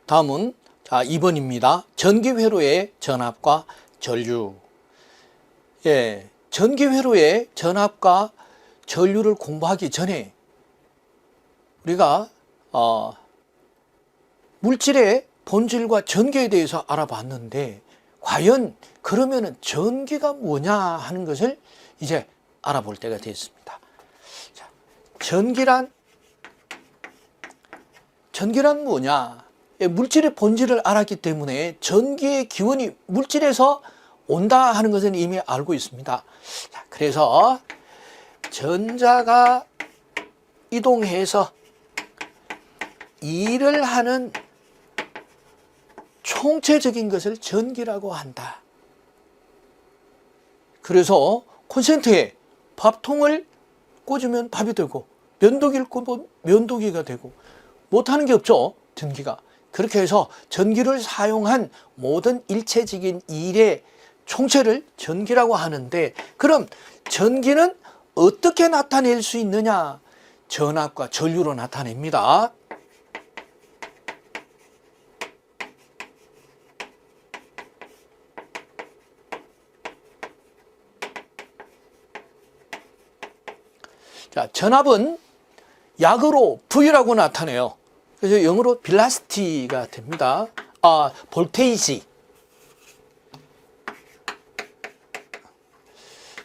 다음은 2번입니다. 전기회로의 전압과 전류. 예, 전기회로의 전압과 전류를 공부하기 전에 우리가 물질의 본질과 전기에 대해서 알아봤는데, 과연 그러면은 전기가 뭐냐 하는 것을 이제 알아볼 때가 됐습니다. 자, 전기란 뭐냐? 물질의 본질을 알았기 때문에 전기의 기원이 물질에서 온다 하는 것은 이미 알고 있습니다. 자, 그래서 전자가 이동해서 일을 하는 총체적인 것을 전기라고 한다. 그래서 콘센트에 밥통을 꽂으면 밥이 되고, 면도기를 꽂으면 면도기가 되고, 못하는 게 없죠, 전기가. 그렇게 해서 전기를 사용한 모든 일체적인 일의 총체를 전기라고 하는데, 그럼 전기는 어떻게 나타낼 수 있느냐? 전압과 전류로 나타냅니다. 자, 전압은 약으로 V라고 나타내요. 그래서 영어로 velocity가 됩니다. 볼테이지.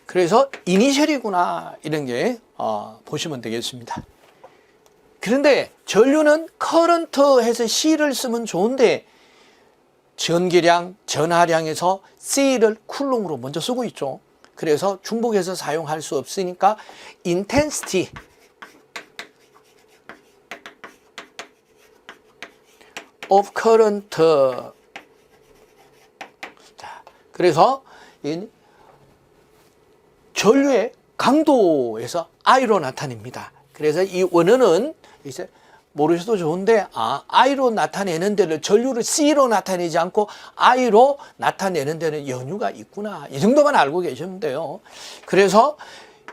그래서 이니셜이구나, 이런 게 보시면 되겠습니다. 그런데 전류는 커런트 해서 C를 쓰면 좋은데, 전기량, 전하량에서 C를 쿨롱으로 먼저 쓰고 있죠. 그래서 중복해서 사용할 수 없으니까 intensity of current. 자, 그래서 이 전류의 강도에서 I로 나타냅니다. 그래서 이 원어는 이제 모르셔도 좋은데, I로 나타내는 데를 전류를 C로 나타내지 않고 I로 나타내는 데는 연유가 있구나, 이 정도만 알고 계시면 돼요. 그래서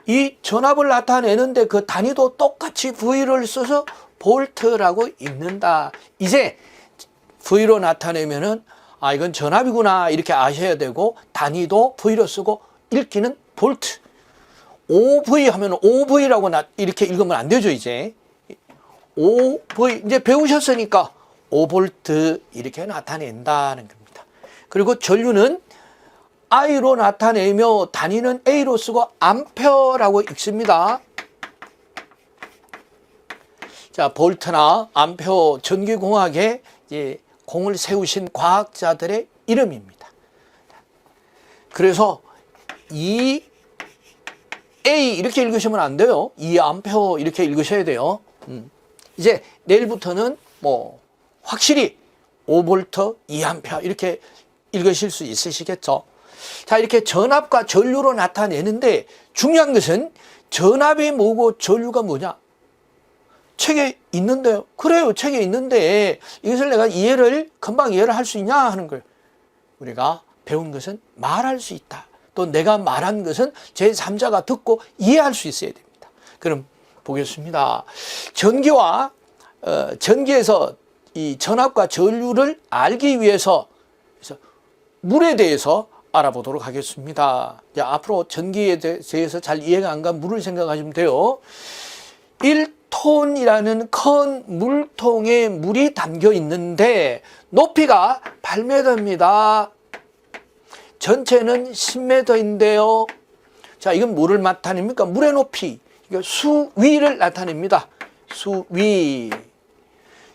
이 전압을 나타내는데 그 단위도 똑같이 V를 써서 볼트라고 읽는다. 이제 V로 나타내면은 이건 전압이구나, 이렇게 아셔야 되고, 단위도 V로 쓰고 읽기는 볼트. OV 하면 OV라고 이렇게 읽으면 안 되죠. 이제 OV 이제 배우셨으니까 5V 이렇게 나타낸다는 겁니다. 그리고 전류는 I로 나타내며 단위는 A로 쓰고 암페어라고 읽습니다. 자, 볼트나 암페어, 전기공학에 이제 공을 세우신 과학자들의 이름입니다. 그래서 이 A 이렇게 읽으시면 안 돼요. 2A 이렇게 읽으셔야 돼요. 이제 내일부터는 뭐 확실히 5V, 2A 이렇게 읽으실 수 있으시겠죠. 자, 이렇게 전압과 전류로 나타내는데, 중요한 것은 전압이 뭐고 전류가 뭐냐? 책에 있는데요. 그래요, 책에 있는데 이것을 내가 금방 이해를 할 수 있냐 하는 거예요. 우리가 배운 것은 말할 수 있다. 또 내가 말한 것은 제3자가 듣고 이해할 수 있어야 됩니다. 그럼 보겠습니다. 전기에서 이 전압과 전류를 알기 위해서 물에 대해서 알아보도록 하겠습니다. 앞으로 전기에 대해서 잘 이해가 안 간 물을 생각하시면 돼요. 1톤이라는 큰 물통에 물이 담겨 있는데 높이가 8m입니다. 전체는 10m인데요. 자, 이건 뭐를 나타냅니까? 물의 높이, 수위를 나타냅니다. 수위.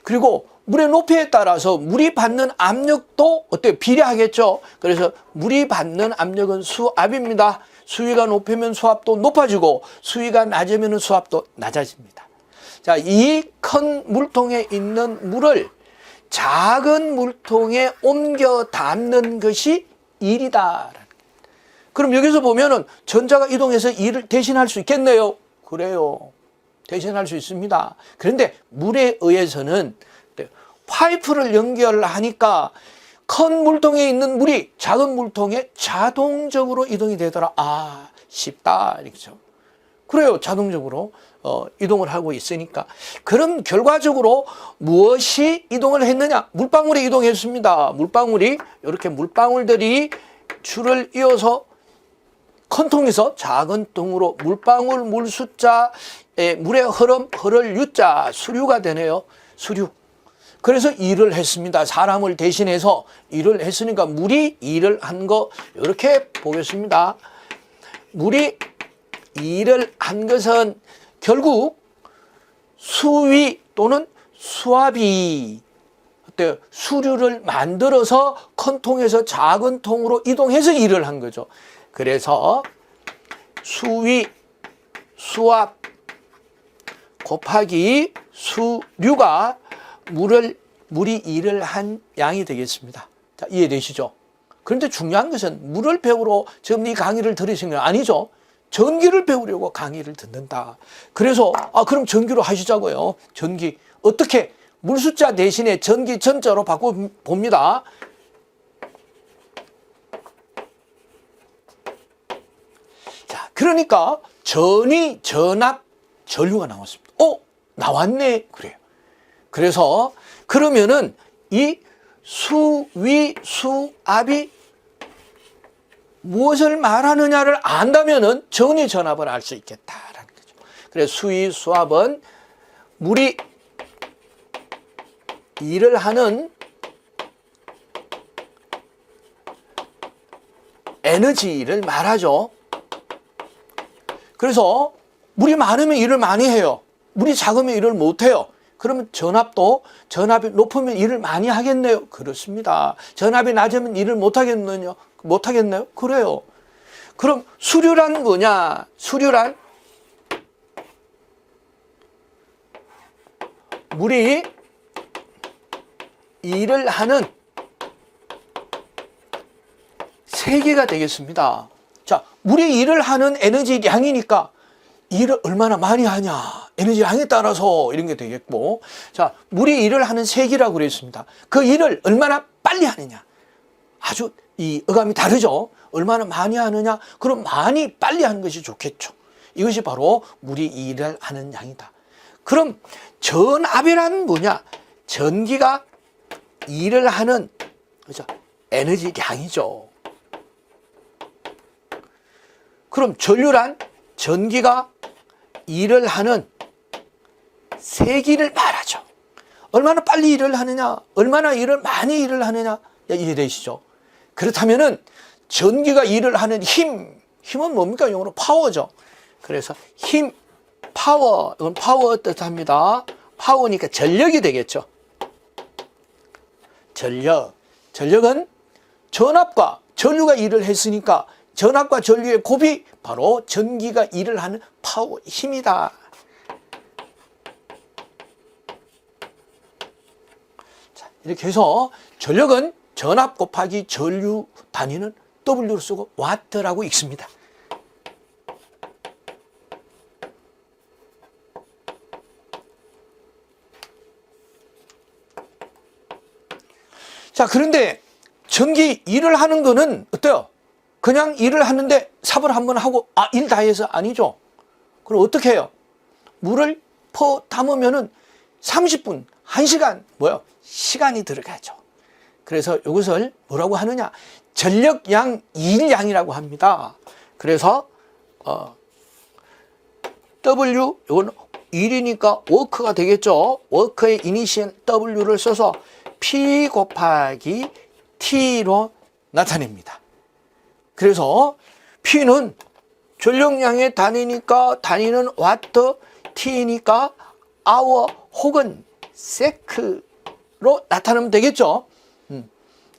그리고 물의 높이에 따라서 물이 받는 압력도 어때요? 비례하겠죠. 그래서 물이 받는 압력은 수압입니다. 수위가 높으면 수압도 높아지고, 수위가 낮으면 수압도 낮아집니다. 자, 이 큰 물통에 있는 물을 작은 물통에 옮겨 담는 것이 일이다. 그럼 여기서 보면은 전자가 이동해서 일을 대신할 수 있겠네요. 그래요, 대신할 수 있습니다. 그런데 물에 의해서는 파이프를 연결하니까 큰 물통에 있는 물이 작은 물통에 자동적으로 이동이 되더라. 쉽다, 이렇죠. 그래요, 자동적으로 이동을 하고 있으니까. 그럼 결과적으로 무엇이 이동을 했느냐? 물방울이 이동했습니다. 물방울이 이렇게 물방울들이 줄을 이어서 큰 통에서 작은 통으로 물방울 물 숫자의 물의 흐름 흐를 유자 수류가 되네요. 수류. 그래서 일을 했습니다. 사람을 대신해서 일을 했으니까 물이 일을 한 거 이렇게 보겠습니다. 물이 일을 한 것은 결국 수위 또는 수압이 어때요? 수류를 만들어서 큰 통에서 작은 통으로 이동해서 일을 한 거죠. 그래서 수위, 수압 곱하기 수류가 물이 일을 한 양이 되겠습니다. 자, 이해되시죠? 그런데 중요한 것은 물을 배우러 지금 이 강의를 들으신 건 아니죠. 전기를 배우려고 강의를 듣는다. 그래서 그럼 전기로 하시자고요. 전기 어떻게 물 숫자 대신에 전기 전자로 바꿔 봅니다. 자, 그러니까 전위, 전압, 전류가 나왔습니다. 나왔네. 그래요. 그래서 그러면은 이 수위, 수압이 무엇을 말하느냐를 안다면은 전위, 전압을 알 수 있겠다라는 거죠. 그래서 수위, 수압은 물이 일을 하는 에너지를 말하죠. 그래서 물이 많으면 일을 많이 해요. 물이 작으면 일을 못 해요. 그러면 전압이 높으면 일을 많이 하겠네요. 그렇습니다. 전압이 낮으면 일을 못 하겠네요. 그래요. 그럼 수류란 뭐냐? 수류란 물이 일을 하는 세기가 되겠습니다. 자, 물이 일을 하는 에너지 양이니까 일을 얼마나 많이 하냐, 에너지 양에 따라서 이런 게 되겠고, 자, 물이 일을 하는 세기라고 그랬습니다. 그 일을 얼마나 빨리 하느냐, 아주 이 어감이 다르죠. 얼마나 많이 하느냐, 그럼 많이 빨리 하는 것이 좋겠죠. 이것이 바로 물이 일을 하는 양이다. 그럼 전압이란 뭐냐? 전기가 일을 하는, 그렇죠, 에너지 양이죠. 그럼 전류란 전기가 일을 하는 세기를 말하죠. 얼마나 빨리 일을 하느냐, 얼마나 일을 많이 일을 하느냐, 이해되시죠? 그렇다면은 전기가 일을 하는 힘은 뭡니까? 영어로 파워죠. 그래서 힘, 파워, 이건 파워 뜻합니다. 파워니까 전력이 되겠죠. 전력은 전압과 전류가 일을 했으니까 전압과 전류의 곱이 바로 전기가 일을 하는 파워, 힘이다. 자, 이렇게 해서 전력은 전압 곱하기 전류 단위는 W를 쓰고 와트라고 읽습니다. 자, 그런데 전기 일을 하는 거는 어때요? 그냥 일을 하는데 삽을 한번 하고 일 다 해서 아니죠. 그럼 어떻게 해요? 물을 퍼 담으면은 30분, 1시간 시간이 들어가죠. 그래서 이것을 뭐라고 하느냐? 전력량, 일량이라고 합니다. 그래서 W, 이건 일이니까 워크가 되겠죠. 워크의 이니셜 W를 써서 P 곱하기 T로 나타냅니다. 그래서 P는 전력량의 단위니까 단위는 와트, T니까 아워 혹은 세크로 나타내면 되겠죠.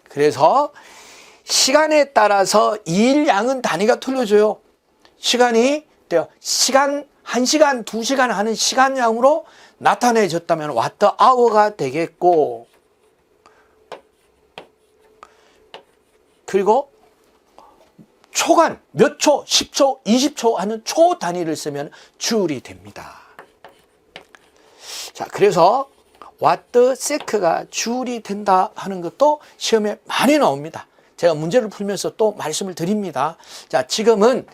그래서 시간에 따라서 일량은 단위가 틀려져요. 시간이 1시간, 2시간 하는 시간량으로 나타내졌다면 와트 아워가 되겠고, 그리고 초간, 몇 초, 10초, 20초 하는 초 단위를 쓰면 줄이 됩니다. 자, 그래서 와트 세크가 줄이 된다 하는 것도 시험에 많이 나옵니다. 제가 문제를 풀면서 또 말씀을 드립니다. 자, 지금은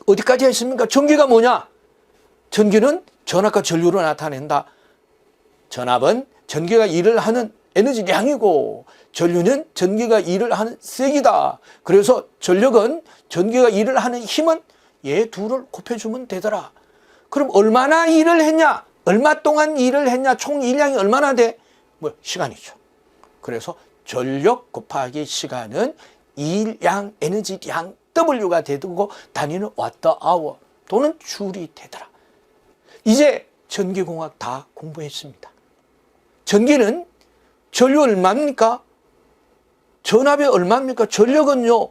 어디까지 했습니까? 전기가 뭐냐? 전기는 전압과 전류로 나타낸다. 전압은 전기가 일을 하는 에너지량이고 전류는 전기가 일을 하는 세기다. 그래서 전력은 전기가 일을 하는 힘은 얘 둘을 곱해주면 되더라. 그럼 얼마나 일을 했냐? 얼마 동안 일을 했냐? 총 일량이 얼마나 돼? 시간이죠. 그래서 전력 곱하기 시간은 일량, 에너지량 W가 되고 단위는 와트 아워 또는 줄이 되더라. 이제 전기공학 다 공부했습니다. 전기는 전류 얼마입니까? 전압이 얼마입니까? 전력은요?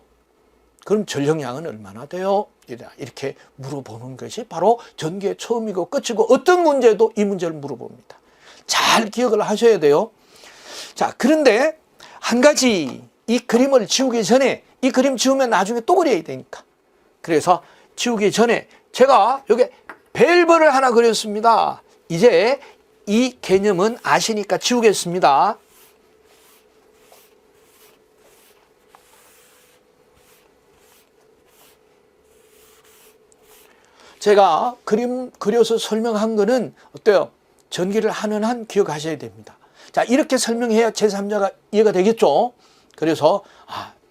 그럼 전력량은 얼마나 돼요? 이렇게 물어보는 것이 바로 전기의 처음이고 끝이고 어떤 문제도 이 문제를 물어봅니다. 잘 기억을 하셔야 돼요. 자, 그런데 한 가지 이 그림을 지우기 전에 이 그림 지우면 나중에 또 그려야 되니까. 그래서 지우기 전에 제가 여기 밸브를 하나 그렸습니다. 이제 이 개념은 아시니까 지우겠습니다. 제가 그림 그려서 설명한 거는 어때요? 전기를 하는 한 기억하셔야 됩니다. 자, 이렇게 설명해야 제3자가 이해가 되겠죠? 그래서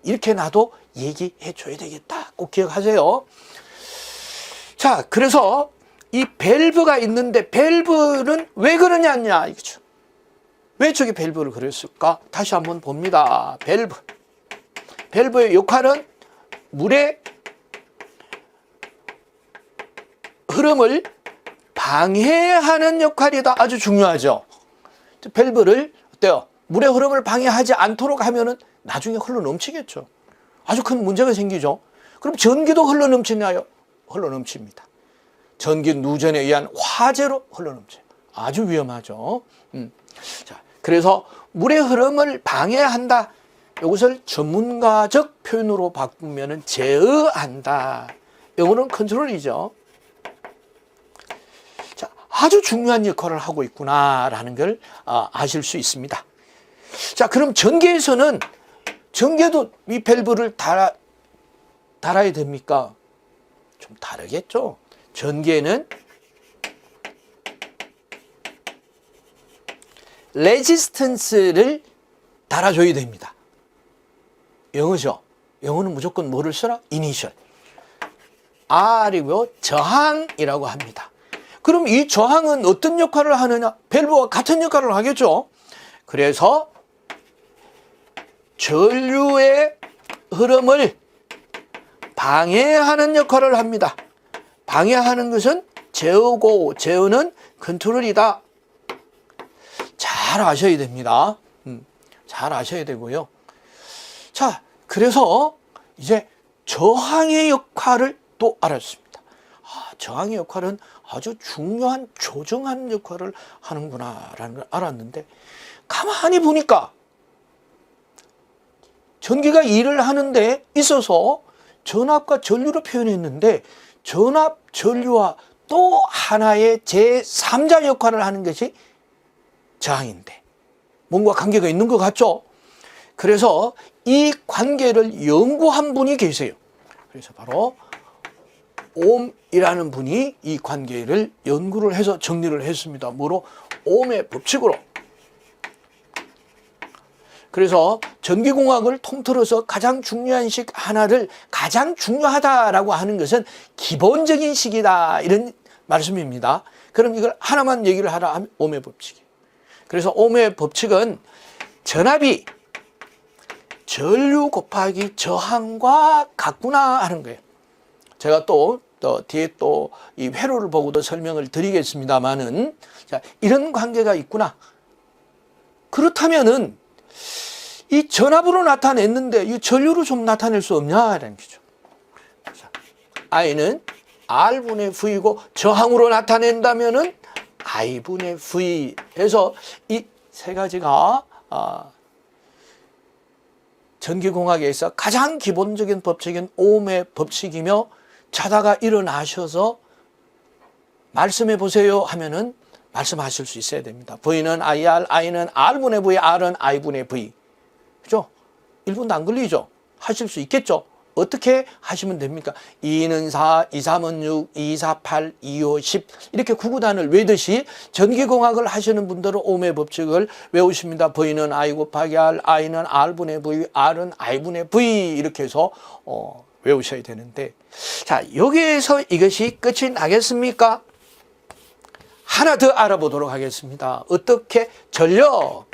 이렇게 나도 얘기해 줘야 되겠다. 꼭 기억하세요. 자, 그래서 이 밸브가 있는데 밸브는 왜 그러냐 이거죠. 왜 저기 밸브를 그렸을까? 다시 한번 봅니다. 밸브. 밸브의 역할은 물의 흐름을 방해하는 역할이다. 아주 중요하죠. 밸브를 어때요? 물의 흐름을 방해하지 않도록 하면은 나중에 흘러 넘치겠죠. 아주 큰 문제가 생기죠. 그럼 전기도 흘러 넘치나요? 흘러 넘칩니다. 전기 누전에 의한 화재로 흘러 넘쳐요. 아주 위험하죠. 자, 그래서 물의 흐름을 방해한다. 이것을 전문가적 표현으로 바꾸면은 제어한다. 영어는 컨트롤이죠. 자, 아주 중요한 역할을 하고 있구나라는 걸 아실 수 있습니다. 자, 그럼 전기에서는 전기에도 이 밸브를 달아야 됩니까? 좀 다르겠죠. 전기에는 레지스턴스를 달아줘야 됩니다. 영어죠. 영어는 무조건 뭐를 써라? 이니셜. R이고요. 저항이라고 합니다. 그럼 이 저항은 어떤 역할을 하느냐? 밸브와 같은 역할을 하겠죠. 그래서 전류의 흐름을 방해하는 역할을 합니다. 방해하는 것은 제어고 제어는 컨트롤이다. 잘 아셔야 됩니다. 잘 아셔야 되고요. 자, 그래서 이제 저항의 역할을 또 알았습니다. 저항의 역할은 아주 중요한 조정하는 역할을 하는구나라는 걸 알았는데 가만히 보니까 전기가 일을 하는데 있어서 전압과 전류로 표현했는데 전압, 전류와 또 하나의 제3자 역할을 하는 것이 저항인데 뭔가 관계가 있는 것 같죠? 그래서 이 관계를 연구한 분이 계세요. 그래서 바로 옴이라는 분이 이 관계를 연구를 해서 정리를 했습니다. 뭐로? 옴의 법칙으로. 그래서 전기공학을 통틀어서 가장 중요한 식 하나를 가장 중요하다라고 하는 것은 기본적인 식이다 이런 말씀입니다. 그럼 이걸 하나만 얘기를 하라 하면 옴의 법칙이에요. 그래서 옴의 법칙은 전압이 전류 곱하기 저항과 같구나 하는 거예요. 제가 또 뒤에 또 이 회로를 보고도 설명을 드리겠습니다만은 자, 이런 관계가 있구나. 그렇다면은 이 전압으로 나타냈는데 이 전류로 좀 나타낼 수 없냐라는 거죠. 자, I는 R분의 V고 저항으로 나타낸다면은 I분의 V 해서 이 세 가지가 전기공학에서 가장 기본적인 법칙인 옴의 법칙이며 자다가 일어나셔서 말씀해 보세요 하면은 말씀하실 수 있어야 됩니다. V는 IR, I는 R분의 V, R은 I분의 V. 그죠? 1분도 안 걸리죠? 하실 수 있겠죠? 어떻게 하시면 됩니까? 2는 4, 2, 3은 6, 2, 4, 8, 2, 5, 10 이렇게 구구단을 외듯이 전기공학을 하시는 분들은 ohm의 법칙을 외우십니다. V는 I 곱하기 R, I는 R분의 V, R은 I분의 V 이렇게 해서 외우셔야 되는데, 자, 여기에서 이것이 끝이 나겠습니까? 하나 더 알아보도록 하겠습니다. 어떻게 전력.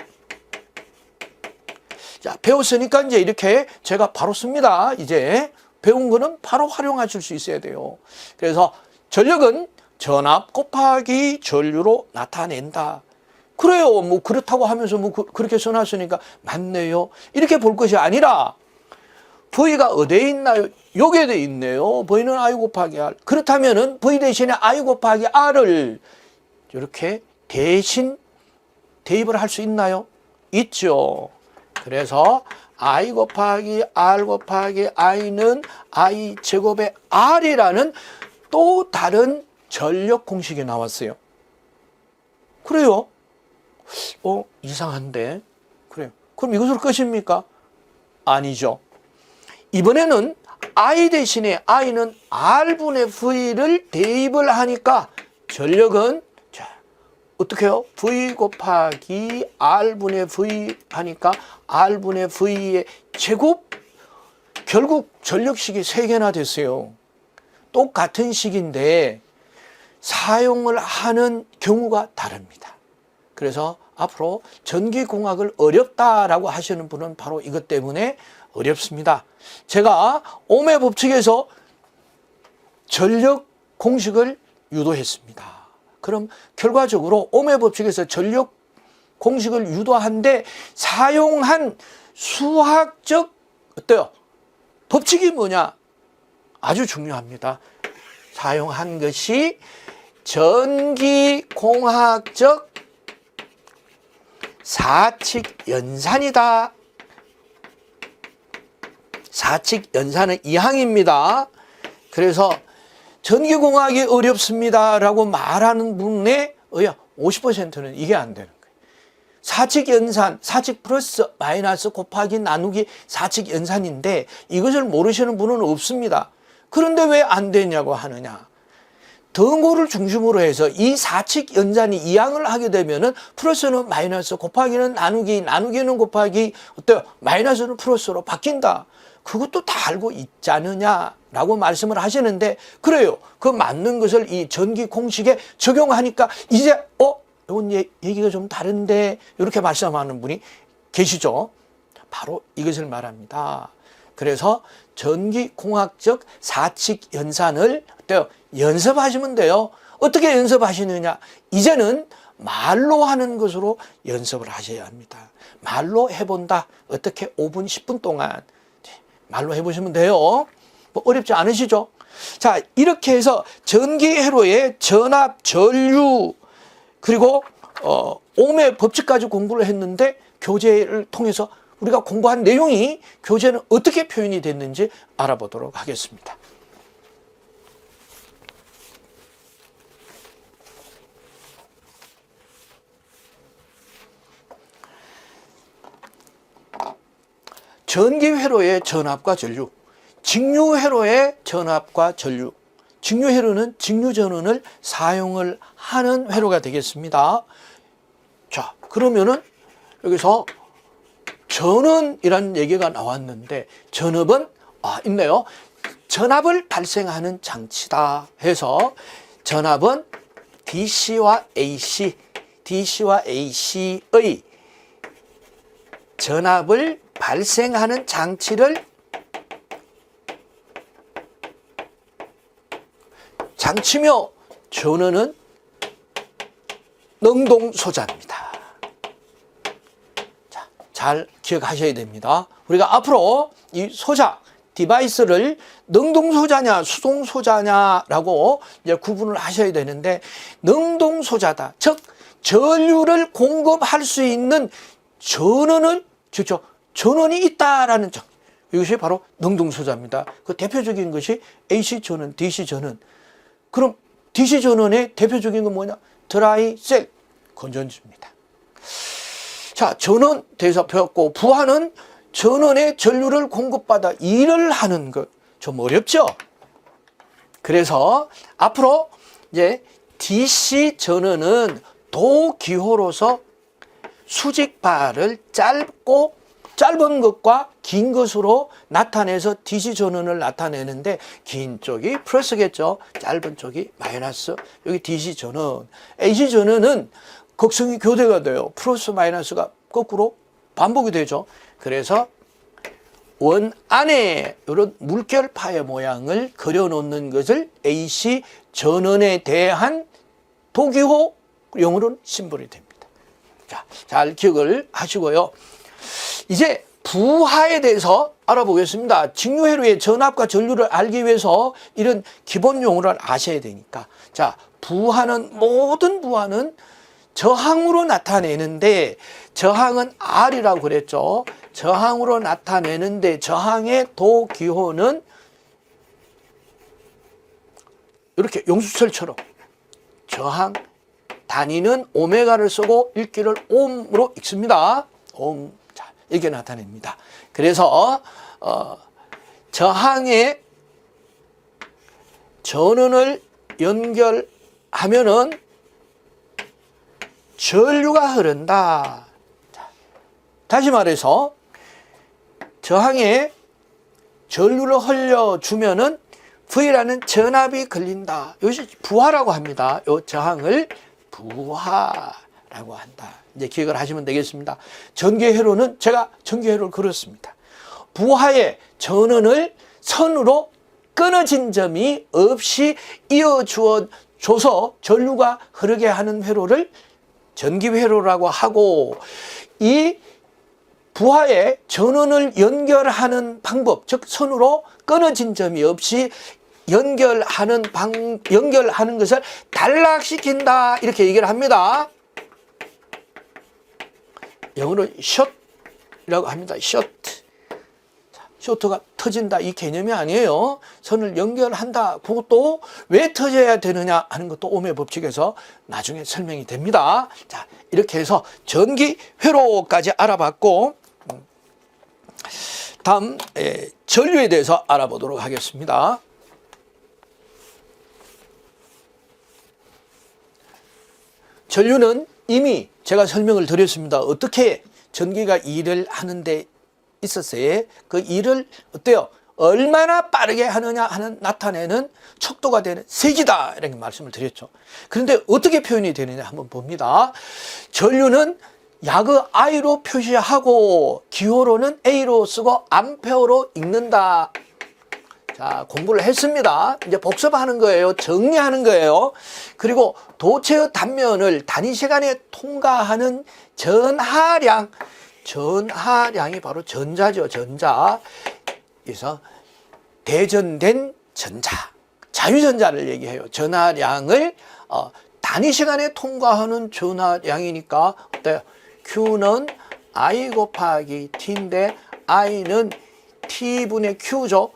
자, 배웠으니까 이제 이렇게 제가 바로 씁니다. 이제 배운 거는 바로 활용하실 수 있어야 돼요. 그래서 전력은 전압 곱하기 전류로 나타낸다. 그래요. 뭐 그렇다고 하면서 뭐 그렇게 써놨으니까 맞네요. 이렇게 볼 것이 아니라 V가 어디에 있나요? 여기에 있네요. V는 I 곱하기 R. 그렇다면은 V 대신에 I 곱하기 R을 이렇게 대신 대입을 할 수 있나요? 있죠. 그래서 I 곱하기 R 곱하기 I는 I 제곱의 R이라는 또 다른 전력 공식이 나왔어요. 그래요? 이상한데? 그래요. 그럼 이것으로 끝입니까? 아니죠. 이번에는 I 대신에 I는 R분의 V를 대입을 하니까 전력은 어떻게 해요? V 곱하기 R분의 V 하니까 R분의 V의 제곱, 결국 전력식이 3개나 됐어요. 똑같은 식인데 사용을 하는 경우가 다릅니다. 그래서 앞으로 전기공학을 어렵다라고 하시는 분은 바로 이것 때문에 어렵습니다. 제가 ohm의 법칙에서 전력 공식을 유도했습니다. 그럼 결과적으로 ohm의 법칙에서 전력 공식을 유도한데 사용한 수학적 어때요? 법칙이 뭐냐? 아주 중요합니다. 사용한 것이 전기공학적 사칙연산이다. 사칙연산은 2항입니다. 그래서 전기공학이 어렵습니다라고 말하는 분의 50%는 이게 안 되는 거예요. 사칙연산, 사칙 플러스 마이너스 곱하기 나누기 사칙연산인데 이것을 모르시는 분은 없습니다. 그런데 왜 안 되냐고 하느냐. 등고를 중심으로 해서 이 사칙연산이 2항을 하게 되면은 플러스는 마이너스, 곱하기는 나누기, 나누기는 곱하기, 어때요? 마이너스는 플러스로 바뀐다. 그것도 다 알고 있지 않느냐라고 말씀을 하시는데, 그래요. 그 맞는 것을 이 전기 공식에 적용하니까 이제 이건 얘기가 좀 다른데 이렇게 말씀하는 분이 계시죠. 바로 이것을 말합니다. 그래서 전기공학적 사칙연산을 어때요? 연습하시면 돼요. 어떻게 연습하시느냐? 이제는 말로 하는 것으로 연습을 하셔야 합니다. 말로 해본다. 어떻게 5분, 10분 동안 말로 해보시면 돼요. 뭐 어렵지 않으시죠? 자, 이렇게 해서 전기회로의 전압, 전류, 그리고 ohm의 법칙까지 공부를 했는데 교재를 통해서 우리가 공부한 내용이 교재는 어떻게 표현이 됐는지 알아보도록 하겠습니다. 전기회로의 전압과 전류, 직류회로의 전압과 전류. 직류회로는 직류전원을 사용을 하는 회로가 되겠습니다. 자, 그러면은 여기서 전원이라는 얘기가 나왔는데 전압은 있네요. 전압을 발생하는 장치다 해서 전압은 DC와 AC, DC와 AC의 전압을 발생하는 장치를 장치며 전원은 능동소자입니다. 자, 잘 기억하셔야 됩니다. 우리가 앞으로 이 소자, 디바이스를 능동소자냐 수동소자냐라고 이제 구분을 하셔야 되는데, 능동소자다. 즉 전류를 공급할 수 있는 전원을, 그렇죠? 전원이 있다라는 점. 이것이 바로 능동소자입니다. 그 대표적인 것이 AC 전원, DC 전원. 그럼 DC 전원의 대표적인 건 뭐냐? 드라이 셀, 건전지입니다. 자, 전원 대해서 배웠고, 부하는 전원에 전류를 공급받아 일을 하는 것 좀 어렵죠? 그래서 앞으로 이제 DC 전원은 도기호로서 수직발을 짧은 것과 긴 것으로 나타내서 DC 전원을 나타내는데 긴 쪽이 플러스겠죠. 짧은 쪽이 마이너스. 여기 DC 전원. AC 전원은 극성이 교대가 돼요. 플러스 마이너스가 거꾸로 반복이 되죠. 그래서 원 안에 이런 물결파의 모양을 그려놓는 것을 AC 전원에 대한 도기호, 영어로는 심볼이 됩니다. 자, 잘 기억을 하시고요. 이제 부하에 대해서 알아보겠습니다. 직류회로의 전압과 전류를 알기 위해서 이런 기본 용어를 아셔야 되니까. 자, 모든 부하는 저항으로 나타내는데, 저항은 R이라고 그랬죠. 저항으로 나타내는데 저항의 도기호는 이렇게 용수철처럼 저항 단위는 오메가를 쓰고 읽기를 옴으로 읽습니다. 옴. 자, 이렇게 나타냅니다. 그래서 저항의 전원을 연결하면은 전류가 흐른다. 자, 다시 말해서 저항에 전류를 흘려주면은 V라는 전압이 걸린다. 이것이 부하라고 합니다. 이 저항을 부하라고 한다. 이제 기억을 하시면 되겠습니다. 전기회로는 제가 전기회로를 그렸습니다. 부하의 전원을 선으로 끊어진 점이 없이 이어줘서 전류가 흐르게 하는 회로를 전기회로라고 하고, 이 부하의 전원을 연결하는 방법, 즉 선으로 끊어진 점이 없이 연결하는 것을 단락시킨다, 이렇게 얘기를 합니다. 영어로 숏이라고 합니다. 숏. 쇼트가 터진다, 이 개념이 아니에요. 선을 연결한다. 그것도 왜 터져야 되느냐 하는 것도 ohm의 법칙에서 나중에 설명이 됩니다. 자, 이렇게 해서 전기 회로까지 알아봤고, 다음 전류에 대해서 알아보도록 하겠습니다. 전류는 이미 제가 설명을 드렸습니다. 어떻게 전기가 일을 하는데 있었어요. 그 일을 어때요? 얼마나 빠르게 하느냐 하는 나타내는 척도가 되는 세기다, 이렇게 말씀을 드렸죠. 그런데 어떻게 표현이 되느냐 한번 봅니다. 전류는 약의 I로 표시하고 기호로는 A로 쓰고 암페어로 읽는다. 자, 공부를 했습니다. 이제 복습하는 거예요. 정리하는 거예요. 그리고 도체의 단면을 단위 시간에 통과하는 전하량이 바로 전자죠. 전자. 그래서 대전된 전자, 자유전자를 얘기해요. 전하량을 단위 시간에 통과하는 전하량이니까 어때요? Q는 I 곱하기 T인데 I는 T분의 Q죠.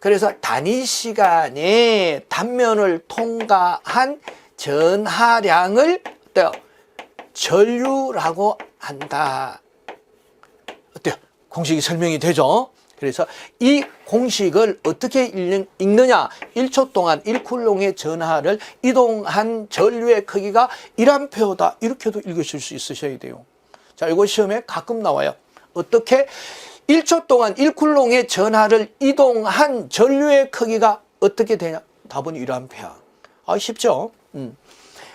그래서 단위 시간에 단면을 통과한 전하량을 어때요? 전류라고 한다. 어때요? 공식이 설명이 되죠? 그래서 이 공식을 어떻게 읽느냐? 1초 동안 1쿨롱의 전하를 이동한 전류의 크기가 1A다. 이렇게도 읽으실 수 있으셔야 돼요. 자, 이거 시험에 가끔 나와요. 어떻게 1초 동안 1쿨롱의 전하를 이동한 전류의 크기가 어떻게 되냐? 답은 1A. 쉽죠?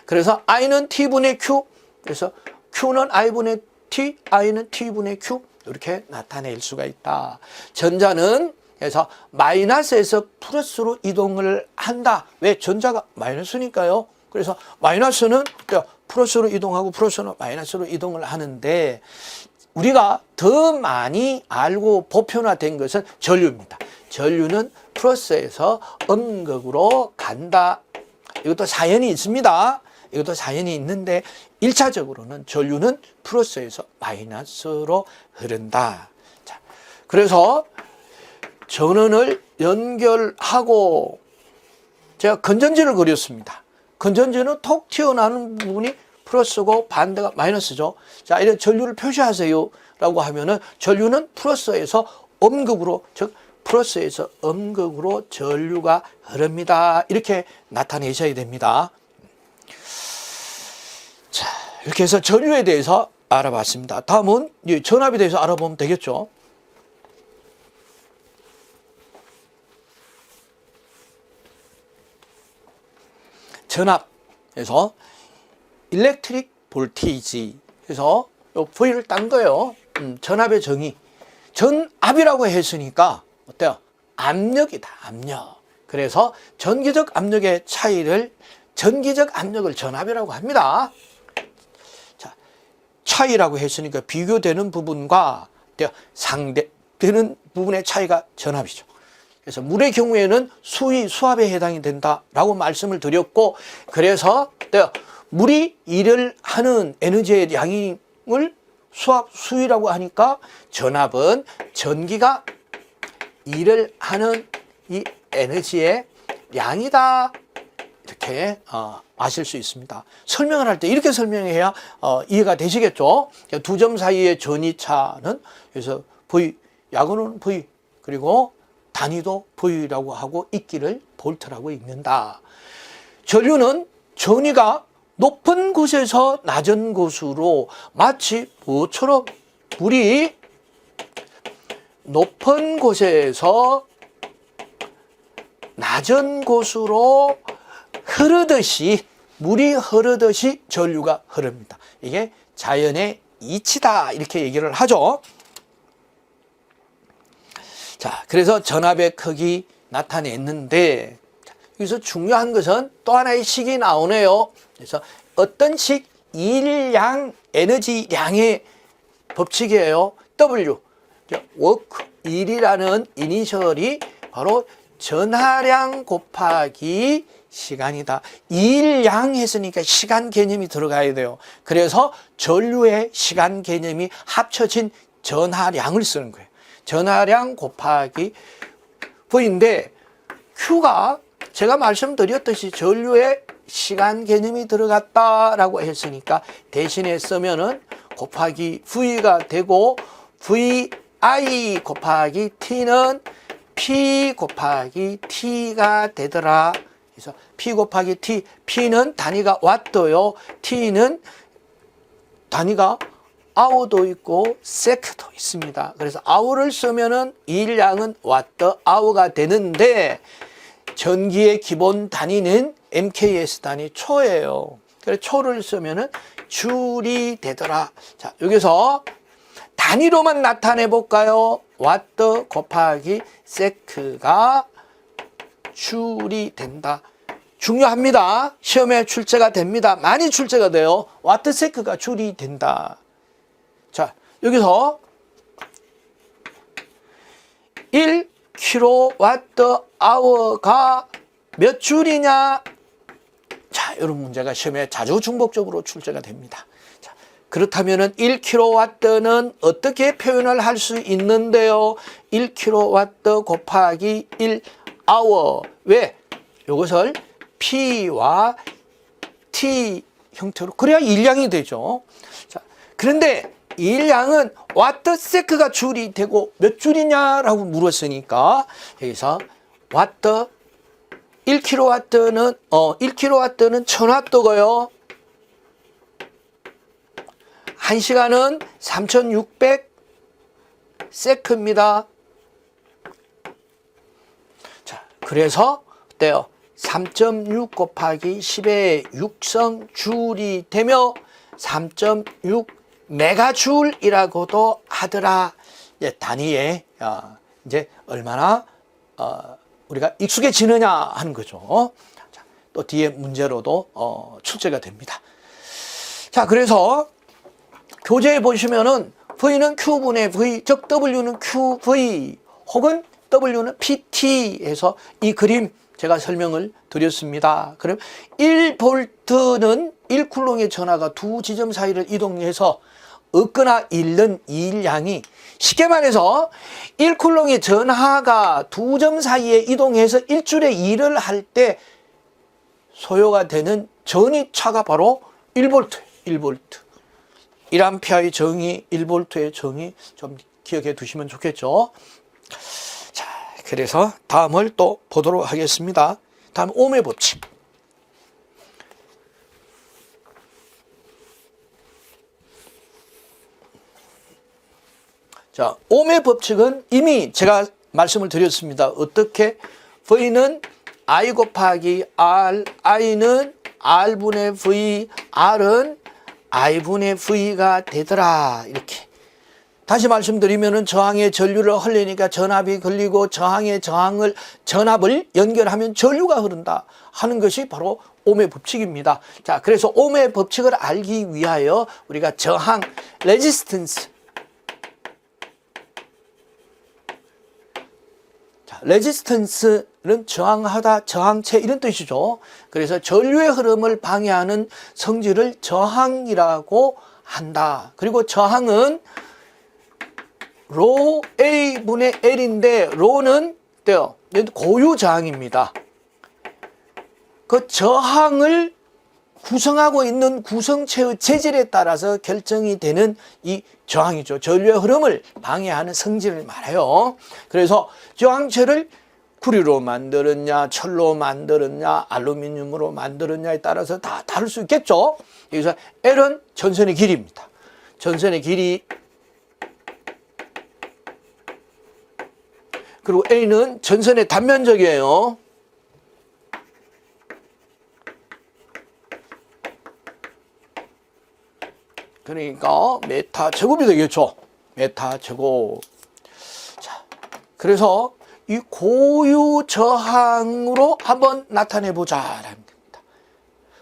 그래서 I는 T분의 Q, 그래서 Q는 I분의 T, I는 T분의 Q, 이렇게 나타낼 수가 있다. 전자는 그래서 마이너스에서 플러스로 이동을 한다. 왜? 전자가 마이너스니까요. 그래서 마이너스는 플러스로 이동하고 플러스는 마이너스로 이동을 하는데, 우리가 더 많이 알고 보편화된 것은 전류입니다. 전류는 플러스에서 음극으로 간다. 이것도 사연이 있습니다. 이것도 사연이 있는데 1차적으로는 전류는 플러스에서 마이너스로 흐른다. 자, 그래서 전원을 연결하고 제가 건전지를 그렸습니다. 건전지는 톡 튀어나오는 부분이 플러스고 반대가 마이너스죠. 자, 이런 전류를 표시하세요 라고 하면은 전류는 플러스에서 음극으로, 즉 플러스에서 음극으로 전류가 흐릅니다. 이렇게 나타내셔야 됩니다. 자, 이렇게 해서 전류에 대해서 알아봤습니다. 다음은 전압에 대해서 알아보면 되겠죠. 전압에서 일렉트릭 볼테이지 해서 요 V를 딴 거예요. 전압의 정의. 전압이라고 했으니까 어때요? 압력이다, 압력. 그래서 전기적 압력의 차이를, 전기적 압력을 전압이라고 합니다. 자, 차이라고 했으니까 비교되는 부분과 상대되는 부분의 차이가 전압이죠. 그래서 물의 경우에는 수압에 해당이 된다라고 말씀을 드렸고, 그래서 물이 일을 하는 에너지의 양을 수위라고 하니까 전압은 전기가 일을 하는 이 에너지의 양이다, 이렇게 아실 수 있습니다. 설명을 할 때 이렇게 설명해야 이해가 되시겠죠. 두 점 사이의 전이차는 그래서 V, 야근은 V, 그리고 단위도 V라고 하고 있기를 볼트라고 읽는다. 전류는 전위가 높은 곳에서 낮은 곳으로, 마치 뭐처럼 물이 높은 곳에서 낮은 곳으로 흐르듯이, 물이 흐르듯이 전류가 흐릅니다. 이게 자연의 이치다, 이렇게 얘기를 하죠. 자, 그래서 전압의 크기 나타냈는데, 여기서 중요한 것은 또 하나의 식이 나오네요. 그래서 어떤 식? 일량, 에너지량의 법칙이에요. W, 워크, 일이라는 이니셜이 바로 전하량 곱하기 시간이다. 일량 했으니까 시간 개념이 들어가야 돼요. 그래서 전류의 시간 개념이 합쳐진 전하량을 쓰는 거예요. 전하량 곱하기 V인데, Q가 제가 말씀드렸듯이 전류의 시간 개념이 들어갔다라고 했으니까 대신에 쓰면은 곱하기 V가 되고, VI 곱하기 T는 P 곱하기 T가 되더라. 그래서 P 곱하기 T, P는 단위가 왓도요, T는 단위가 아워도 있고 세크도 있습니다. 그래서 아워를 쓰면은 일량은 왓더 아워가 되는데, 전기의 기본 단위는 MKS 단위 초예요. 그래서 초를 쓰면은 줄이 되더라. 자, 여기서 단위로만 나타내 볼까요? 왓더 곱하기 세크가 줄이 된다. 중요합니다. 시험에 출제가 됩니다. 많이 출제가 돼요. 왓더 세크가 줄이 된다. 자, 여기서 1kWh가 몇 줄이냐? 자, 이런 문제가 시험에 자주 중복적으로 출제가 됩니다. 자, 그렇다면은 1kW는 어떻게 표현을 할 수 있는데요? 1kW 곱하기 1hour. 왜? 이것을 P와 T 형태로, 그래야 일량이 되죠. 자, 그런데 일량은 와트 세크가 줄이 되고 몇 줄이냐라고 물었으니까, 여기서 와트 1kW는 1000W고요. 1시간은 3600 세크입니다. 자, 그래서 어때요? 3.6 곱하기 10의 6성 줄이 되며 3.6 메가줄이라고도 하더라. 단위에 이제 얼마나 우리가 익숙해지느냐 하는 거죠. 자, 또 뒤에 문제로도 출제가 됩니다. 자, 그래서 교재에 보시면은 V는 Q분의 V, 즉 W는 QV 혹은 W는 PT 해서 이 그림 제가 설명을 드렸습니다. 그럼 1볼트는 1쿨롱의 전하가 두 지점 사이를 이동해서 얻거나 잃는 일량이, 쉽게 말해서 1쿨롱의 전하가 두 점 사이에 이동해서 1줄의 일을 할 때 소요가 되는 전이차가 바로 1볼트예요. 1V. 1A의 정의, 1V의 정의 좀 기억해 두시면 좋겠죠. 자, 그래서 다음을 또 보도록 하겠습니다. 다음 옴의 법칙. 자, 옴의 법칙은 이미 제가 말씀을 드렸습니다. 어떻게? V는 I 곱하기 R, I는 R분의 V, R은 I분의 V가 되더라. 이렇게. 다시 말씀드리면은 저항의 전류를 흘리니까 전압이 걸리고 전압을 연결하면 전류가 흐른다 하는 것이 바로 옴의 법칙입니다. 자, 그래서 옴의 법칙을 알기 위하여 우리가 저항, 레지스턴스. 자, 레지스턴스는 저항하다, 저항체 이런 뜻이죠. 그래서 전류의 흐름을 방해하는 성질을 저항이라고 한다. 그리고 저항은 로 A분의 L인데 로는 고유 저항입니다. 그 저항을 구성하고 있는 구성체의 재질에 따라서 결정이 되는 이 저항이죠. 전류의 흐름을 방해하는 성질을 말해요. 그래서 저항체를 구리로 만들었냐, 철로 만들었냐, 알루미늄으로 만들었냐에 따라서 다 다를 수 있겠죠. 여기서 L은 전선의 길이입니다. 전선의 길이. 그리고 A는 전선의 단면적이에요. 그러니까 메타 제곱이 되겠죠. 메타 제곱. 자, 그래서 이 고유 저항으로 한번 나타내 보자라는 겁니다.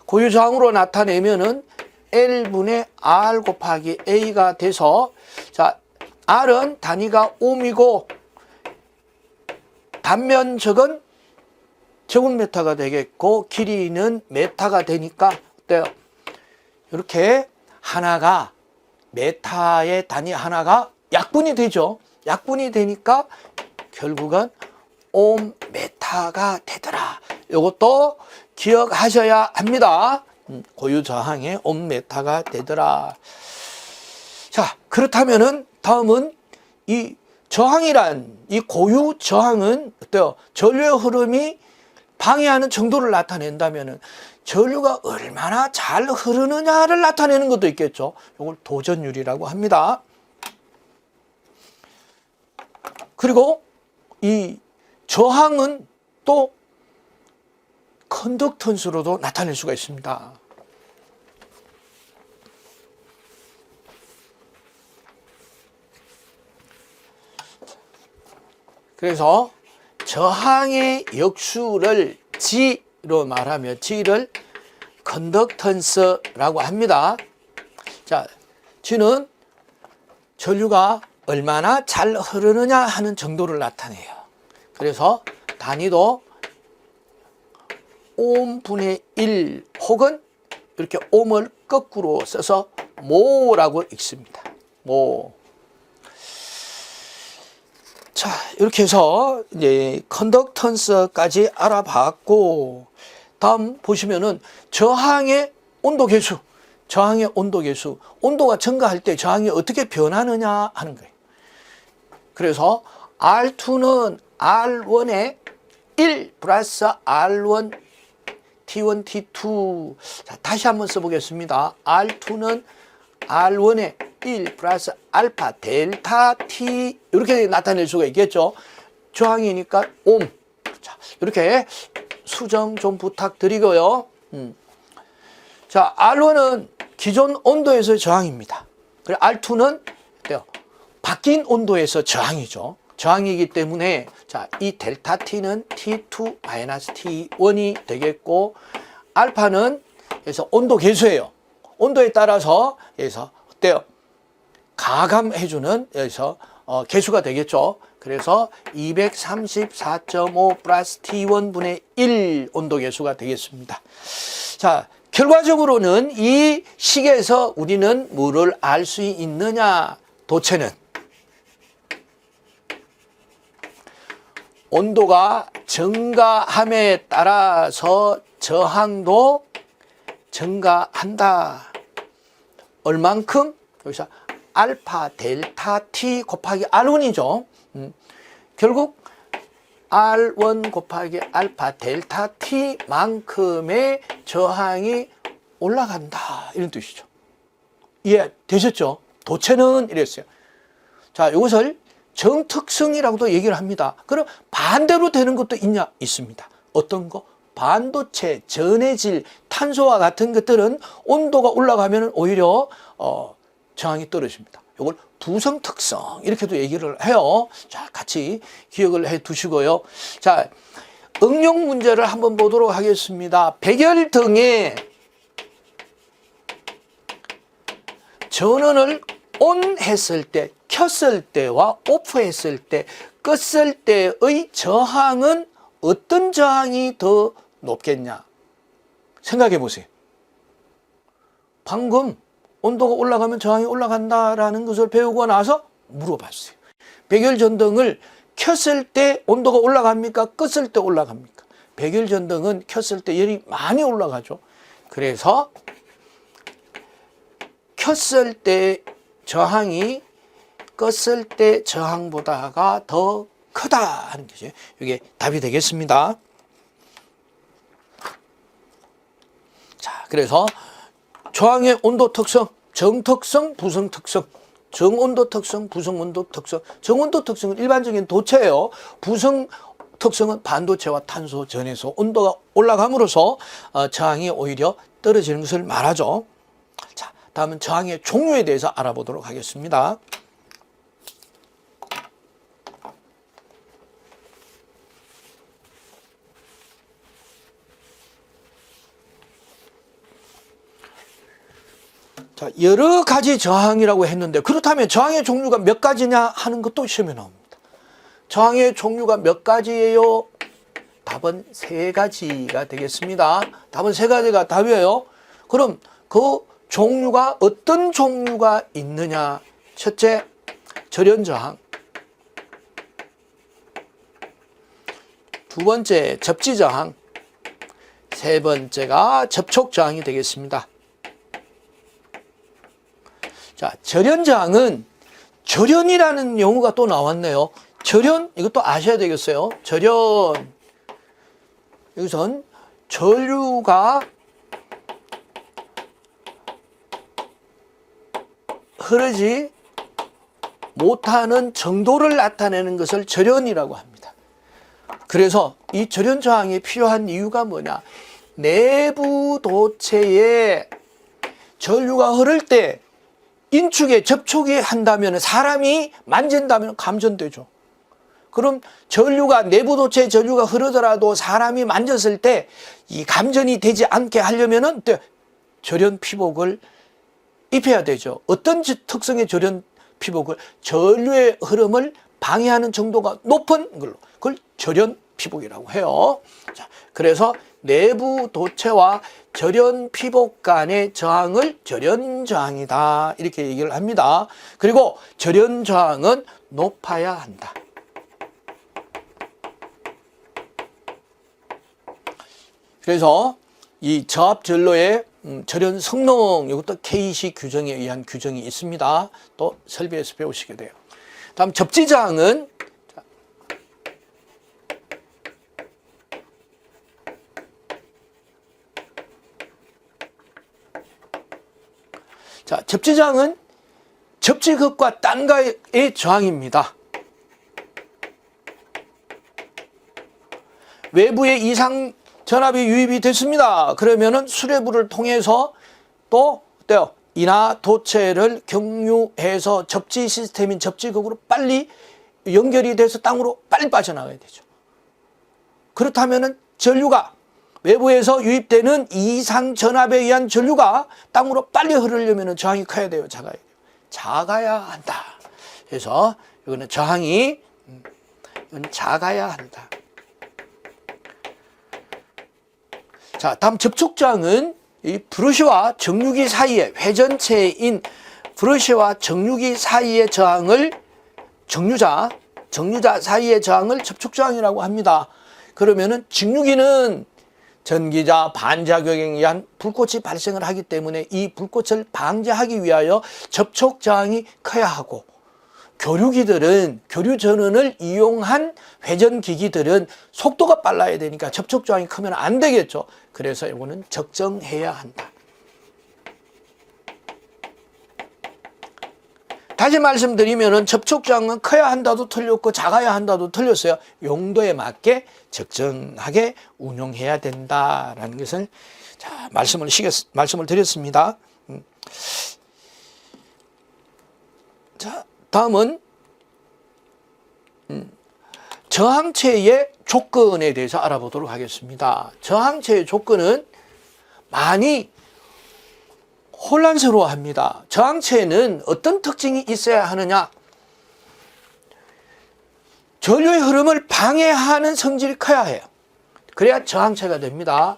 고유 저항으로 나타내면은 L분의 R 곱하기 A가 돼서, 자, R은 단위가 옴이고 단면적은 제곱메타가 되겠고 길이는 메타가 되니까 어때요? 이렇게 하나가, 메타의 단위 하나가 약분이 되죠. 약분이 되니까 결국은 옴 메타가 되더라. 이것도 기억하셔야 합니다. 고유 저항의 옴 메타가 되더라. 자, 그렇다면은 다음은 이 저항이란, 이 고유 저항은 어때요? 전류의 흐름이 방해하는 정도를 나타낸다면은 전류가 얼마나 잘 흐르느냐를 나타내는 것도 있겠죠. 이걸 도전율이라고 합니다. 그리고 이 저항은 또 컨덕턴스로도 나타낼 수가 있습니다. 그래서 저항의 역수를 G로 말하면 G를 컨덕턴스라고 합니다. 자, G는 전류가 얼마나 잘 흐르느냐 하는 정도를 나타내요. 그래서 단위도 옴분의 1 혹은 이렇게 옴을 거꾸로 써서 모라고 읽습니다. 모. 자, 이렇게 해서 이제 컨덕턴스까지 알아봤고, 다음 보시면은 저항의 온도 계수, 저항의 온도 계수, 온도가 증가할 때 저항이 어떻게 변하느냐 하는 거예요. 그래서 R2는 R1의 1 플러스 R1 T1 T2. 자, 다시 한번 써보겠습니다. R2는 R1의 1 플러스 알파 델타 T, 이렇게 나타낼 수가 있겠죠. 저항이니까 옴. 자, 이렇게 수정 좀 부탁드리고요. 자, R1은 기존 온도에서의 저항입니다. 그리고 R2는 바뀐 온도에서 저항이죠. 저항이기 때문에, 자, 이 델타 T는 T2 마이너스 T1이 되겠고, 알파는 그래서 온도 계수예요. 온도에 따라서 여기서 어때요? 가감해주는 여기서 계수가 되겠죠. 그래서 234.5 플러스 T1분의 1 온도 계수가 되겠습니다. 자, 결과적으로는 이 식에서 우리는 뭐를 알 수 있느냐? 도체는 온도가 증가함에 따라서 저항도 증가한다. 얼만큼? 여기서 알파 델타 T 곱하기 R1이죠. 결국 R1 곱하기 알파 델타 T만큼의 저항이 올라간다. 이런 뜻이죠. 이해되셨죠? 도체는 이랬어요. 자, 이것을 정특성이라고도 얘기를 합니다. 그럼 반대로 되는 것도 있냐? 있습니다. 어떤 거? 반도체, 전해질, 탄소와 같은 것들은 온도가 올라가면 오히려 저항이 떨어집니다. 이걸 부성특성 이렇게도 얘기를 해요. 자, 같이 기억을 해 두시고요. 자, 응용 문제를 한번 보도록 하겠습니다. 백열등에 전원을 ON 했을 때, 켰을 때와 OFF 했을 때, 껐을 때의 저항은 어떤 저항이 더 높겠냐? 생각해 보세요. 방금 온도가 올라가면 저항이 올라간다라는 것을 배우고 나서 물어봤어요. 백열전등을 켰을 때 온도가 올라갑니까? 껐을 때 올라갑니까? 백열전등은 켰을 때 열이 많이 올라가죠. 그래서 켰을 때 저항이 껐을 때 저항보다가 더 크다 하는 거죠. 이게 답이 되겠습니다. 자, 그래서 저항의 온도 특성, 정특성, 부성특성, 정온도 특성, 부성온도 특성. 정온도 특성은 일반적인 도체예요. 부성 특성은 반도체와 탄소, 전해소, 온도가 올라감으로써 저항이 오히려 떨어지는 것을 말하죠. 자, 다음은 저항의 종류에 대해서 알아보도록 하겠습니다. 자, 여러 가지 저항이라고 했는데 그렇다면 저항의 종류가 몇 가지냐 하는 것도 시험에 나옵니다. 저항의 종류가 몇 가지예요? 답은 세 가지가 되겠습니다. 답은 세 가지가 답이에요. 그럼 그 종류가 어떤 종류가 있느냐? 첫째, 절연저항. 두 번째, 접지저항. 세 번째가 접촉저항이 되겠습니다. 자, 절연저항은 절연이라는 용어가 또 나왔네요. 절연, 이것도 아셔야 되겠어요. 절연. 여기선 전류가 흐르지 못하는 정도를 나타내는 것을 절연이라고 합니다. 그래서 이 절연저항이 필요한 이유가 뭐냐? 내부 도체에 전류가 흐를 때 인축에 접촉이 한다면, 사람이 만진다면 감전되죠. 그럼 전류가, 내부 도체에 전류가 흐르더라도 사람이 만졌을 때 이 감전이 되지 않게 하려면은 절연 피복을 입혀야 되죠. 어떤 특성의 절연 피복을? 전류의 흐름을 방해하는 정도가 높은 걸로, 그걸 절연 피복이라고 해요. 자, 그래서 내부 도체와 절연 피복 간의 저항을 절연 저항이다, 이렇게 얘기를 합니다. 그리고 절연 저항은 높아야 한다. 그래서 이 저압 전로의 절연 성능, 이것도 K식 규정에 의한 규정이 있습니다. 또 설비에서 배우시게 돼요. 다음 접지 저항은 자, 접지저항은 접지극과 딴과의 저항입니다. 외부에 이상 전압이 유입이 됐습니다. 그러면은 수뇌부를 통해서 또 어때요? 이나 도체를 경유해서 접지 시스템인 접지극으로 빨리 연결이 돼서 땅으로 빨리 빠져나가야 되죠. 그렇다면은 전류가 외부에서 유입되는 이상 전압에 의한 전류가 땅으로 빨리 흐르려면 저항이 커야 돼요? 작아야 돼요? 작아야 한다. 그래서 이거는 저항이 이건 작아야 한다. 자, 다음 접촉저항은 이 브러쉬와 정유기 사이에, 회전체인 브러쉬와 정유기 사이의 저항을 정유자 사이의 저항을 접촉저항이라고 합니다. 그러면은 직유기는 전기자 반작용에 의한 불꽃이 발생을 하기 때문에 이 불꽃을 방지하기 위하여 접촉 저항이 커야 하고, 교류기들은, 교류 전원을 이용한 회전기기들은 속도가 빨라야 되니까 접촉 저항이 크면 안 되겠죠. 그래서 이거는 적정해야 한다. 다시 말씀드리면은 접촉 저항은 커야 한다도 틀렸고 작아야 한다도 틀렸어요. 용도에 맞게 적정하게 운용해야 된다라는 것을 말씀을 드렸습니다. 자, 다음은 저항체의 조건에 대해서 알아보도록 하겠습니다. 저항체의 조건은 많이 혼란스러워합니다. 저항체에는 어떤 특징이 있어야 하느냐? 전류의 흐름을 방해하는 성질이 커야 해요. 그래야 저항체가 됩니다.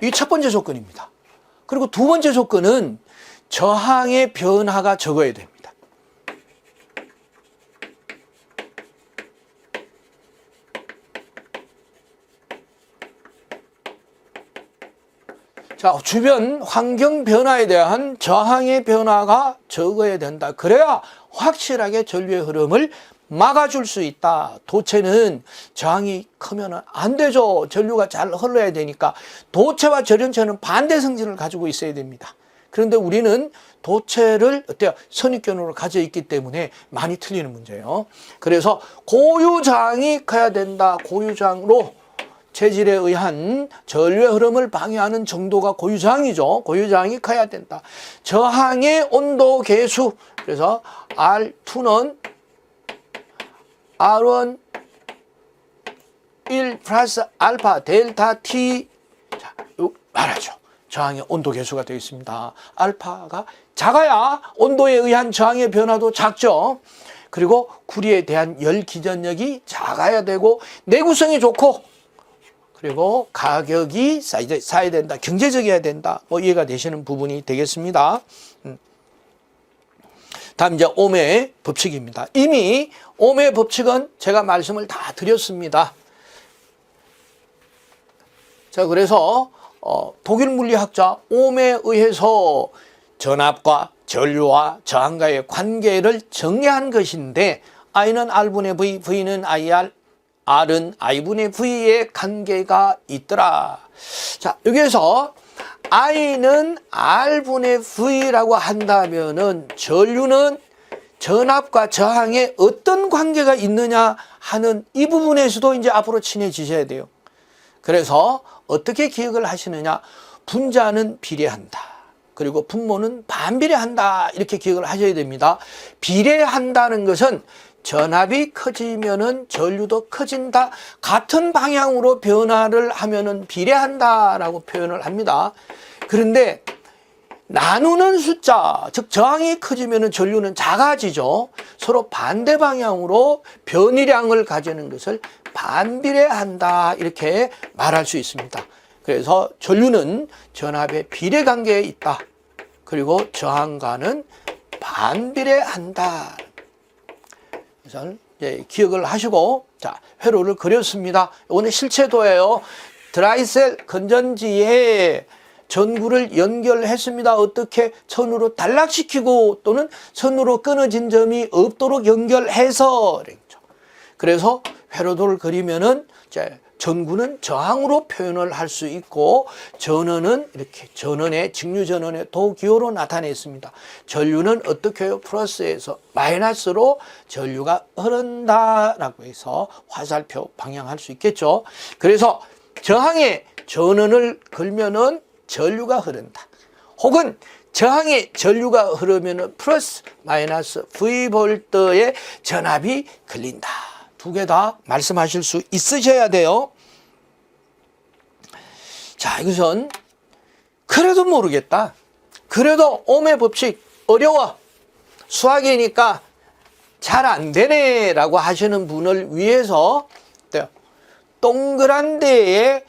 이 첫 번째 조건입니다. 그리고 두 번째 조건은 저항의 변화가 적어야 됩니다. 자, 주변 환경 변화에 대한 저항의 변화가 적어야 된다. 그래야 확실하게 전류의 흐름을 막아줄 수 있다. 도체는 저항이 크면 안 되죠. 전류가 잘 흘러야 되니까. 도체와 절연체는 반대 성질을 가지고 있어야 됩니다. 그런데 우리는 도체를 선입견으로 가져 있기 때문에 많이 틀리는 문제예요. 그래서 고유저항이 커야 된다. 고유저항으로 체질에 의한 전류의 흐름을 방해하는 정도가 고유저항이죠. 고유저항이 커야 된다. 저항의 온도 계수. 그래서 R2는 R1 1 플러스 알파 델타 T. 자, 말하죠. 저항의 온도 계수가 되어 있습니다. 알파가 작아야 온도에 의한 저항의 변화도 작죠. 그리고 구리에 대한 열 기전력이 작아야 되고, 내구성이 좋고, 그리고 가격이 싸야 된다. 경제적이어야 된다. 이해가 되시는 부분이 되겠습니다. 다음 이제 옴의 법칙입니다. 이미 옴의 법칙은 제가 말씀을 다 드렸습니다. 자, 그래서 독일 물리학자 옴에 의해서 전압과 전류와 저항과의 관계를 정리한 것인데, I는 R분의 V, V는 IR, R은 I분의 V의 관계가 있더라. 자, 여기에서 I는 R분의 V라고 한다면은 전류는 전압과 저항에 어떤 관계가 있느냐 하는 이 부분에서도 이제 앞으로 친해지셔야 돼요. 그래서 어떻게 기억을 하시느냐? 분자는 비례한다. 그리고 분모는 반비례한다. 이렇게 기억을 하셔야 됩니다. 비례한다는 것은 전압이 커지면은 전류도 커진다. 같은 방향으로 변화를 하면은 비례한다라고 표현을 합니다. 그런데 나누는 숫자, 즉 저항이 커지면은 전류는 작아지죠. 서로 반대 방향으로 변이량을 가지는 것을 반비례한다. 이렇게 말할 수 있습니다. 그래서 전류는 전압의 비례 관계에 있다. 그리고 저항과는 반비례한다. 그래서 이제 기억을 하시고, 자, 회로를 그렸습니다. 오늘 실체도예요. 드라이셀 건전지에 전구를 연결했습니다. 어떻게? 선으로 단락시키고 또는 선으로 끊어진 점이 없도록 연결해서. 그래서 회로도를 그리면은 이제 전구는 저항으로 표현을 할 수 있고, 전원은 이렇게 전원의 직류 전원의 도기호로 나타냈습니다. 전류는 어떻게 해요? 플러스에서 마이너스로 전류가 흐른다라고 해서 화살표 방향할 수 있겠죠. 그래서 저항에 전원을 걸면은 전류가 흐른다. 혹은 저항에 전류가 흐르면은 플러스 마이너스 V볼트의 전압이 걸린다. 두 개 다 말씀하실 수 있으셔야 돼요. 자, 이것은 그래도 모르겠다. 그래도 옴의 법칙 어려워. 수학이니까 잘 안 되네 라고 하시는 분을 위해서 동그란 데에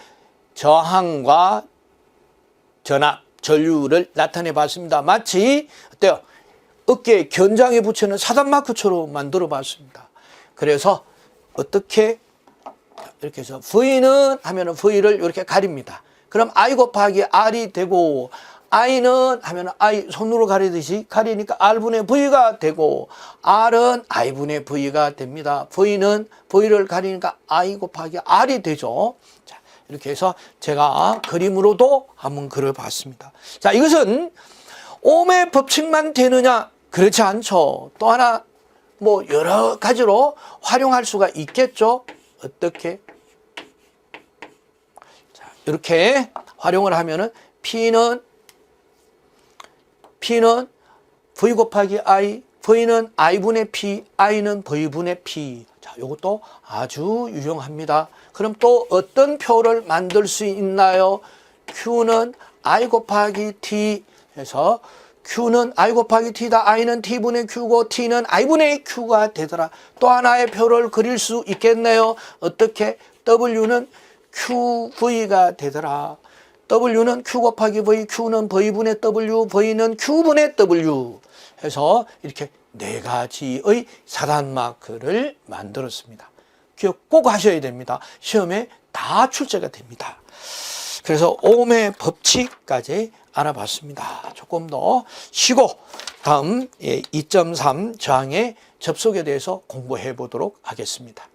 저항과 전압, 전류를 나타내 봤습니다. 마치 어때요? 어깨에 견장에 붙이는 사단마크처럼 만들어 봤습니다. 그래서 어떻게 이렇게 해서 V는 하면은 V를 이렇게 가립니다. 그럼 I 곱하기 R이 되고, I는 하면은 I 손으로 가리듯이 가리니까 R분의 V가 되고, R은 I분의 V가 됩니다. V는 V를 가리니까 I 곱하기 R이 되죠. 자, 이렇게 해서 제가 그림으로도 한번 그려봤습니다. 자, 이것은 옴의 법칙만 되느냐? 그렇지 않죠. 또 하나 뭐 여러 가지로 활용할 수가 있겠죠. 어떻게? 자, 이렇게 활용을 하면은 P는 V 곱하기 I, V는 I분의 P, I는 V분의 P. 자, 이것도 아주 유용합니다. 그럼 또 어떤 표를 만들 수 있나요? Q는 I 곱하기 T 해서 Q는 I 곱하기 T다. I는 T분의 Q고 T는 I분의 Q가 되더라. 또 하나의 표를 그릴 수 있겠네요. 어떻게? W는 QV가 되더라. W는 Q 곱하기 V, Q는 V분의 W, V는 Q분의 W 해서 이렇게 네 가지의 사단마크를 만들었습니다. 기억 꼭 하셔야 됩니다. 시험에 다 출제가 됩니다. 그래서 옴의 법칙까지 알아봤습니다. 조금 더 쉬고 다음 2.3 저항의 접속에 대해서 공부해 보도록 하겠습니다.